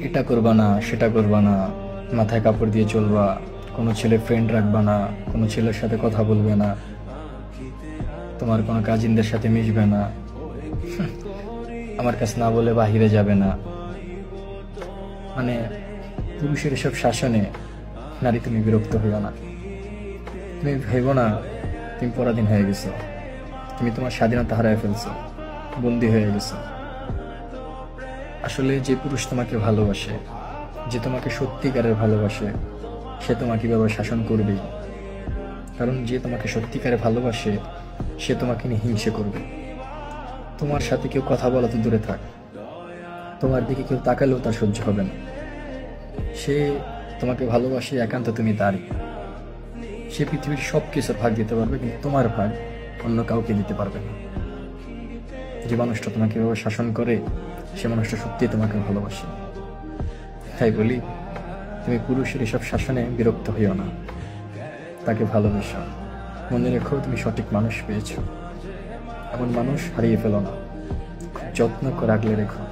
এটা করবা না, সেটা করবা না, মাথায় কাপড় দিয়ে চলবা, কোনো ছেলে ফ্রেন্ড রাখবা না, কোনো ছেলের সাথে কথা বলবে না, তোমার কোনো কাজিনদের সাথে মিশবে না, আমার কাছে না বলে বাহিরে যাবে না। মানে পুরুষের এসব শাসনে নারী তুমি বিরক্ত হইও না। তুমি ভেবো না তুমি পরাধীন হয়ে গেছো, তুমি তোমার স্বাধীনতা হারায় ফেলছো, বন্দী হয়ে গেছো। আসলে যে পুরুষ তোমাকে ভালোবাসে, যে তোমাকে সত্যিকারের ভালোবাসে, সে তোমাকে এভাবে শাসন করবেই। কারণ যে তোমাকে সত্যিকারে ভালোবাসে সে তোমাকে নিয়ে হিংসে করবে। তোমার সাথে কেউ কথা বলা তো দূরে থাক, তোমার দিকে কেউ তাকালেও তার সহ্য হবে না। সে তোমাকে ভালোবাসে, একান্ত তুমি তারই। সে পৃথিবীর সব কিছুর ভাগ দিতে পারবে, কিন্তু তোমার ভাগ অন্য কাউকে দিতে পারবে না। যে মানুষটা তোমাকে এভাবে শাসন করে সে মানুষটা সত্যিই তোমাকে ভালোবাসে। তাই বলি, তুমি পুরুষের এসব শাসনে বিরক্ত হইও না, তাকে ভালোবেসো। মনে রেখো তুমি সঠিক মানুষ পেয়েছো, এমন মানুষ হারিয়ে ফেলো না, খুব যত্ন করে আগলে রেখো।